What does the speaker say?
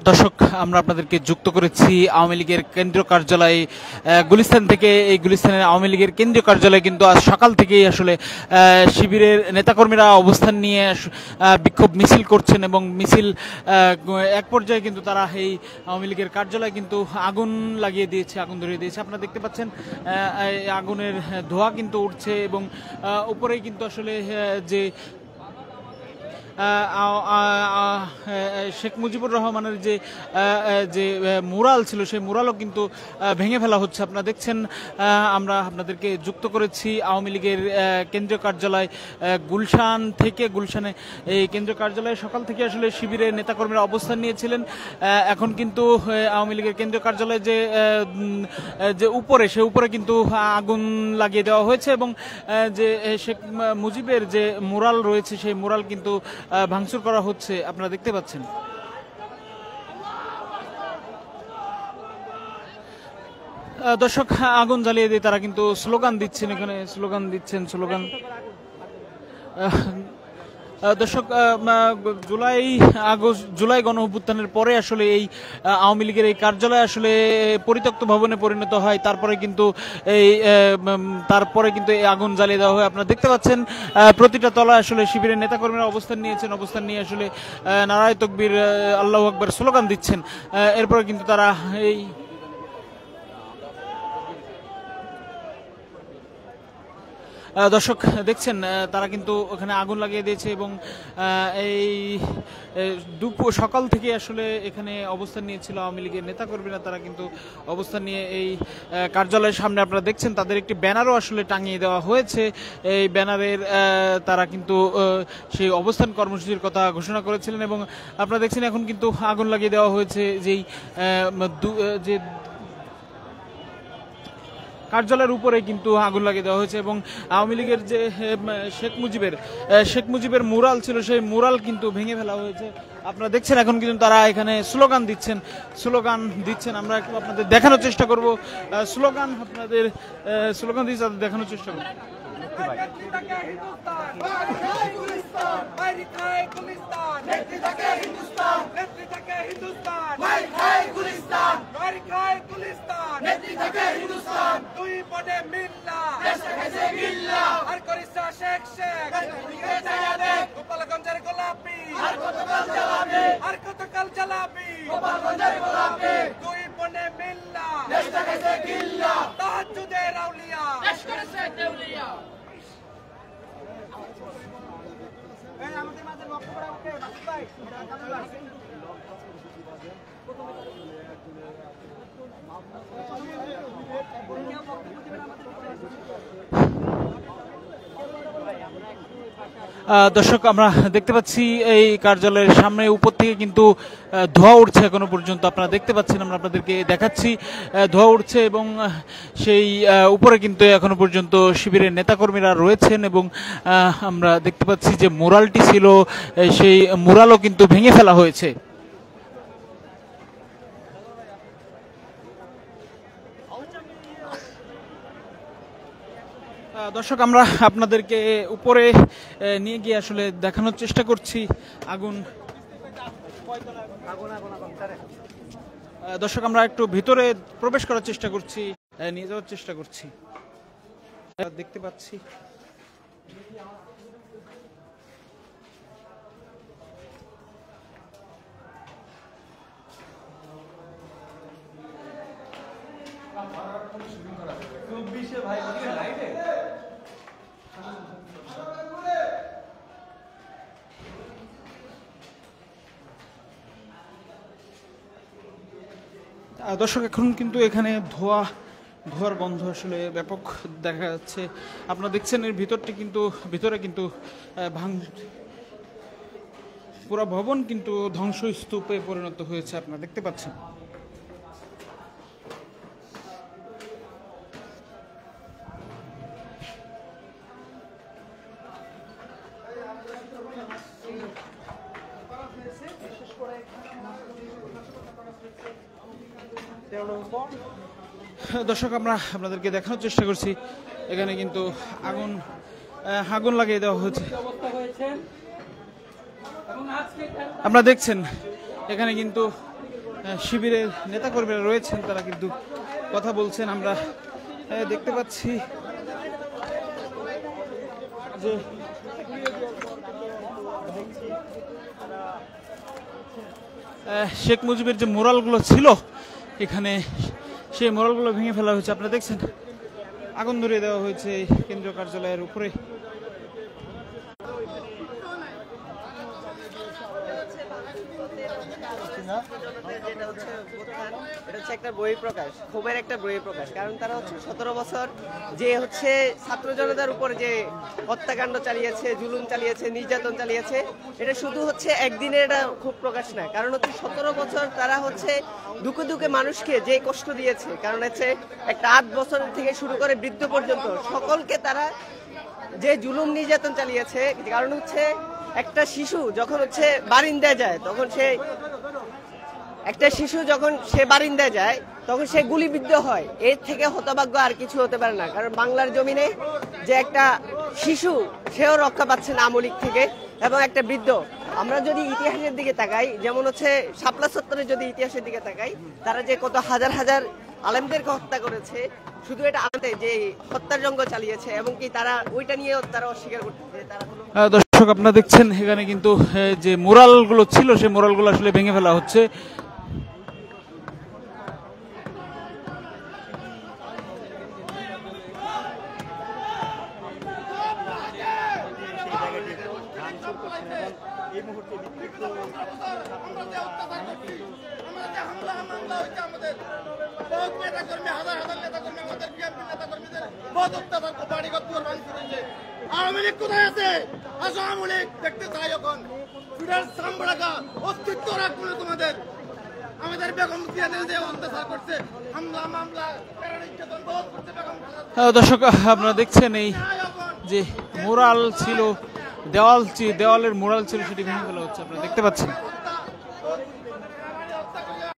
দর্শক আমরা আপনাদেরকে যুক্ত করেছি আওয়ামী লীগের কেন্দ্রীয় কার্যালয় গুলিস্তান থেকে। এই গুলিস্তানের আওয়ামী লীগের কেন্দ্রীয় কার্যালয়ে কিন্তু আজ সকাল থেকেই আসলে শিবিরের নেতাকর্মীরা অবস্থান নিয়ে বিক্ষোভ মিছিল করছেন এবং মিছিল এক পর্যায়ে কিন্তু তারা এই আওয়ামী লীগের কার্যালয়ে কিন্তু আগুন লাগিয়ে দিয়েছে, আগুন ধরিয়ে দিয়েছে। আপনারা দেখতে পাচ্ছেন আগুনের ধোঁয়া কিন্তু উঠছে এবং উপরেই কিন্তু আসলে যে শেখ মুজিবুর রহমানের যে মুরাল ছিল সেই মুরালও কিন্তু ভেঙে ফেলা হচ্ছে। আপনারা দেখছেন আমরা আপনাদেরকে যুক্ত করেছি আওয়ামী লীগের কেন্দ্রীয় কার্যালয় গুলশান থেকে। গুলশানে এই কেন্দ্রীয় কার্যালয়ে সকাল থেকে আসলে শিবিরের নেতাকর্মীরা অবস্থান নিয়েছিলেন। এখন কিন্তু আওয়ামী লীগের কেন্দ্রীয় কার্যালয়ে যে উপরে কিন্তু আগুন লাগিয়ে দেওয়া হয়েছে এবং যে শেখ মুজিবের যে মুরাল রয়েছে সেই মুরাল কিন্তু ভাঙচুর করা হচ্ছে। আপনারা দেখতে পাচ্ছেন দর্শক আগুন জ্বালিয়ে দিয়ে তারা কিন্তু স্লোগান দিচ্ছেন, এখানে স্লোগান দর্শক জুলাই গণ অভ্যুত্থানের পরে আসলে এই আওয়ামী লীগের এই কার্যালয় আসলে পরিত্যক্ত ভবনে পরিণত হয়। তারপরে কিন্তু এই আগুন জ্বালিয়ে দেওয়া হয়। আপনারা দেখতে পাচ্ছেন প্রতিটা তলায় আসলে শিবিরের নেতাকর্মীরা অবস্থান নিয়ে আসলে নারায়ে তাকবীর আল্লাহু আকবার স্লোগান দিচ্ছেন। এরপরে কিন্তু তারা এই দর্শক দেখছেন তারা কিন্তু ওখানে আগুন লাগিয়ে দিয়েছে এবং এই সকাল থেকে আসলে এখানে অবস্থান নিয়েছিল আওয়ামী লীগের নেতাকর্মীরা। তারা কিন্তু অবস্থান নিয়ে এই কার্যালয়ের সামনে আপনারা দেখছেন তাদের একটি ব্যানারও আসলে টাঙিয়ে দেওয়া হয়েছে। এই ব্যানারের তারা কিন্তু সেই অবস্থান কর্মসূচির কথা ঘোষণা করেছিলেন এবং আপনারা দেখছেন এখন কিন্তু আগুন লাগিয়ে দেওয়া হয়েছে যে কার্যালয়ের উপরে কিন্তু আগুন লাগিয়ে দেওয়া হয়েছে এবং আওয়ামী লীগের যে শেখ মুজিবের মুরাল ছিল সেই মুরাল কিন্তু ভেঙে ফেলা হয়েছে। আপনারা দেখছেন এখন কিন্তু তারা এখানে স্লোগান দিচ্ছেন। আমরা একটু আপনাদের দেখানোর চেষ্টা করব স্লোগান দিয়ে তাদের দেখানোর চেষ্টা করব। গোপালগঞ্জের গোলাপি আর কতকাল জ্বালাবি, দুই বনে মিল্লা তাহাজ্জুদের আউলিয়া। আমাদের মাঝে বক্তব্য রাখবে বাসু ভাই। দর্শক আমরা দেখতে পাচ্ছি এই কার্যালয়ের সামনে উপর থেকে কিন্তু ধোঁয়া উঠছে এখনো পর্যন্ত। আপনারা দেখতে পাচ্ছেন, আমরা আপনাদেরকে দেখাচ্ছি ধোঁয়া উঠছে এবং সেই উপরে কিন্তু এখনো পর্যন্ত শিবিরের নেতাকর্মীরা রয়েছেন এবং আমরা দেখতে পাচ্ছি যে মুরালটি ছিল সেই মুরালও কিন্তু ভেঙে ফেলা হয়েছে। দর্শক আমরা আপনাদেরকে উপরে নিয়ে গিয়ে আসলে দেখানোর চেষ্টা করছি আগুন। দর্শক আমরা একটু ভিতরে প্রবেশ করার চেষ্টা করছি, নিয়ে যাওয়ার চেষ্টা করছি। দেখতে পাচ্ছি দর্শক এখন কিন্তু এখানে ধোঁয়ার গন্ধ আসলে ব্যাপক দেখা যাচ্ছে। আপনারা দেখছেন এর ভিতরে কিন্তু পুরো ভবন কিন্তু ধ্বংসস্তূপে পরিণত হয়েছে। আপনারা দেখতে পাচ্ছেন দর্শক আমরা আপনাদেরকে দেখানোর চেষ্টা করছি এখানে কিন্তু আগুন লাগিয়ে দেওয়া হয়েছে। আপনারা দেখছেন এখানে কিন্তু শিবিরের নেতাকর্মীরা রয়েছেন, তারা কিন্তু কথা বলছেন। আমরা দেখতে পাচ্ছি যে শেখ মুজিবের যে মোরালগুলো ছিল এখানে, সেই মোরালগুলো ভেঙে ফেলা হয়েছে। আপনারা দেখছেন আগুন ধরিয়ে দেওয়া হয়েছে কেন্দ্রীয় কার্যালয়ের উপরে। এটা হচ্ছে একটা বহিঃপ্রকাশ, ক্ষোভের একটা বহিঃপ্রকাশ। কারণ তারা হচ্ছে 17 বছর যে হচ্ছে ছাত্র জনতার উপর যে হত্যাকাণ্ড চালিয়েছে, জুলুম চালিয়েছে, নির্যাতন চালিয়েছে, এটা শুধু হচ্ছে একদিনের এটা ক্ষোভ প্রকাশ না। কারণ হচ্ছে 17 বছর তারা হচ্ছে দুঃখে দুঃখে মানুষকে যে কষ্ট দিয়েছে। কারণ হচ্ছে একটা 8 বছর থেকে শুরু করে বৃদ্ধ পর্যন্ত সকলকে তারা যে জুলুম নির্যাতন চালিয়েছে। কারণ হচ্ছে একটা শিশু যখন হচ্ছে বারিন্দায় যায়, তখন একটা শিশু যখন সে বারিন্দায় যায় তখন সে গুলিবিদ্ধ হয়। এর থেকে হতভাগ্য আর কিছু হতে পারে না। কারণ বাংলার জমিনে যে একটা শিশু, সেও রক্ষা পাচ্ছে না আওয়ামী লীগ থেকে, এবং একটা বৃদ্ধ। আমরা যদি ইতিহাসের দিকে তাকাই, যেমন হচ্ছে শাপলা চত্বরের যদি ইতিহাসের দিকে তাকাই, তারা যে কত হাজার হাজার আলেমদেরকে হত্যা করেছে, শুধু এটা আমাদের যে হত্যার জঙ্গ চালিয়েছে, এবং কি তারা ওইটা নিয়েও তারা অস্বীকার করতেছে। তারা দর্শক আপনারা দেখছেন এখানে কিন্তু যে মোরালগুলো ছিল সেই মোরালগুলো আসলে ভেঙে ফেলা হচ্ছে। আওয়ামী লীগ কোথায় আছে? আসো আওয়ামী লীগ দেখতে চাই। এখন অস্তিত্ব রাখবো না তোমাদের। আমাদের বেগম জিয়াদের যে অত্যাচার করছে, হামলা মামলা নির্যাতন বহুত করছে বেগম। দর্শক আপনারা দেখছেন এই যে মোরাল ছিল, দেওয়ালের মোরাল ছিল, সেটি ভেঙে ফেলা হচ্ছে। আপনারা দেখতে পাচ্ছেন।